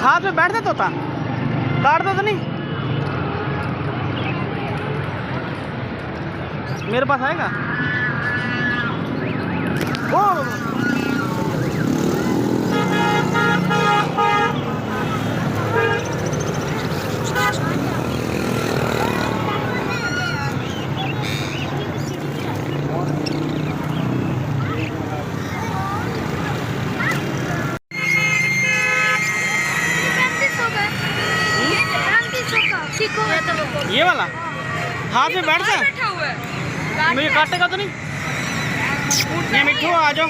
हाथ में बैठ दे तोता, काट दो तो नहीं। मेरे पास आएगा। ओ ये वाला हाथ में बैठ जा, मुझे काटेगा तो नहीं। ये मिट्टू आ जाओ।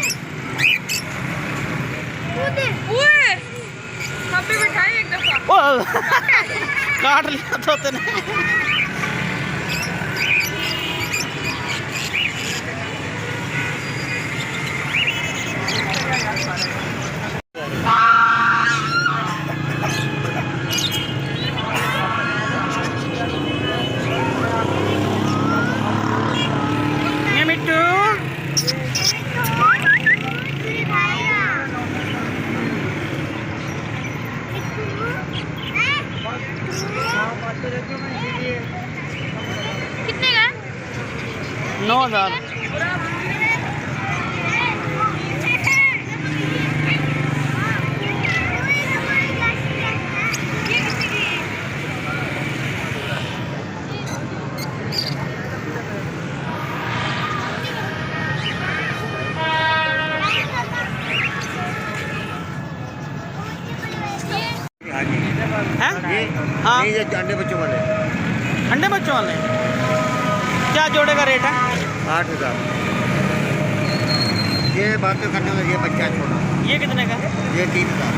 एक दफा काट लिया तोते ने। कितने का? 9,000। हाँ, ये अंडे बच्चों वाले। अंडे बच्चों वाले क्या जोड़े का रेट है? 8,000। ये बात करने वाला, ये बच्चा छोटा। ये कितने का? ये 3,000।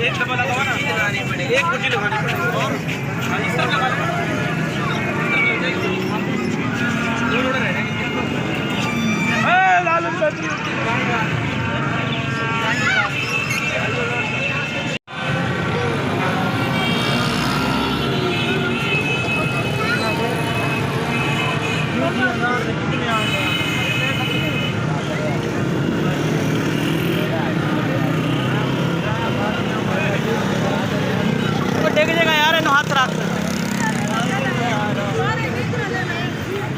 एक डब्बा लगा ना, एक कुर्सी लगानी पड़ेगी और इस तरह लगा लेना। लाल देगा यार, इन हाथ रात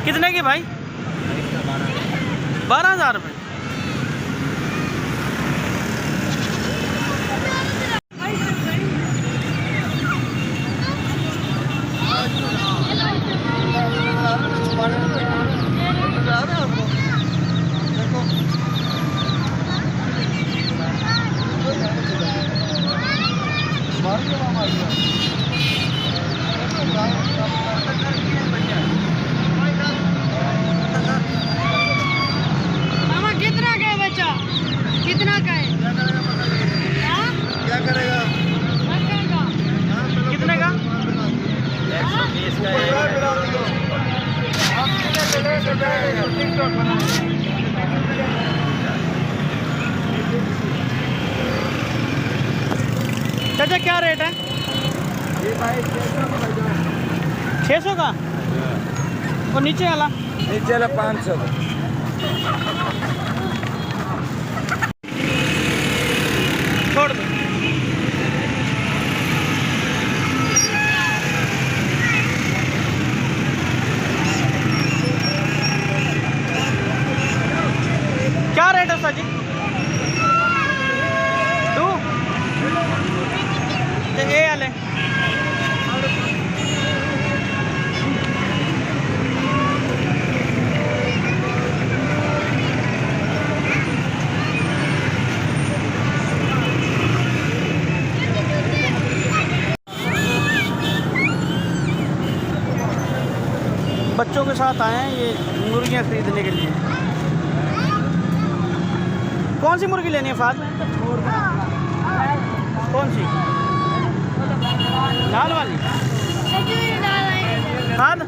कितने की भाई? 12,000 रुपये। मामा कितना का है बच्चा? कितना का है? क्या करेगा? कितने का? 120 का चाचा क्या रेट है? 600 का। और नीचे वाला? नीचे वाला 500 का। छोड़ दो। क्या रेट है सर जी? 2 ये वाले बच्चों के साथ आए हैं ये मुर्गियाँ खरीदने के लिए। कौन सी मुर्गी लेनी है फाद? कौन सी? लाल वाली फाद?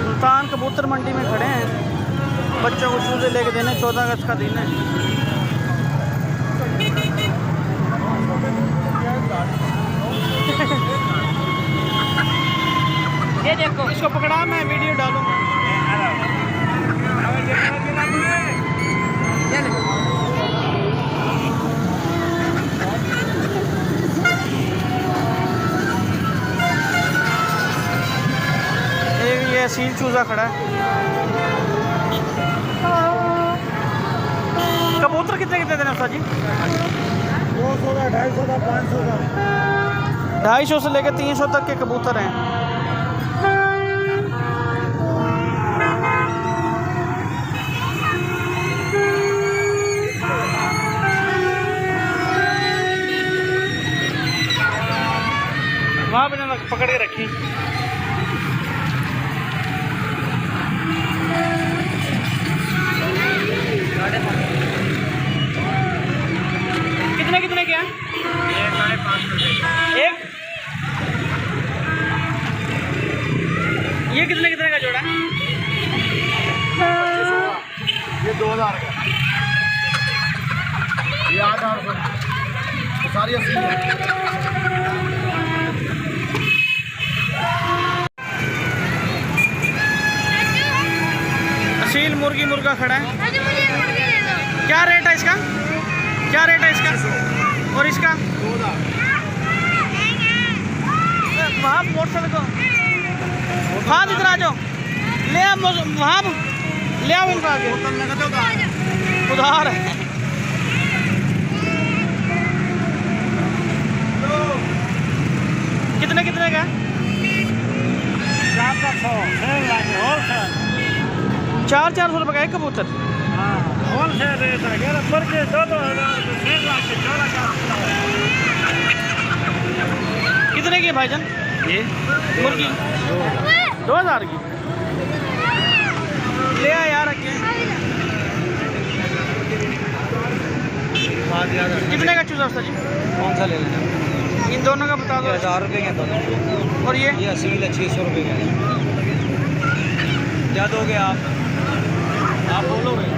सुल्तान कबूतर मंडी में खड़े हैं, बच्चों को चूजे लेके देने। 14 अगस्त का दिन है। ये देखो, इसको पकड़ा, मैं वीडियो डालूंगा। ये असील चूजा खड़ा है। कबूतर कितने कितने देना उस्ताद जी? 200 का, 250 का, 500 का। 250 से लेकर 300 तक के कबूतर हैं। वहाँ पे पकड़ के रखी। कितने कितने क्या? एक ये कितने कितने का जोड़ा? ये 2000 का, ये 800 सारी 80। असील मुर्गी मुर्गा खड़ा है। क्या रेट है इसका? क्या रेट है इसका? और इसका? वहाँ मोटरसाइकिल को हाँ इधर आ जाओ, ले आओ वहाँ ले आओ इनका आगे। उधार है। कितने कितने का? 400 रुपये का एक कबूतर। कितने की भाईजान ये मुर्गी? 2000 की। ले आ यार रखे। कितने का चूजा उस्ताद जी? कौन सा ले लेना? इन दोनों का बता दो। 1000 रुपये के दोनों। और ये असील है 600 रुपये का। क्या दोगे आप बोलोगे?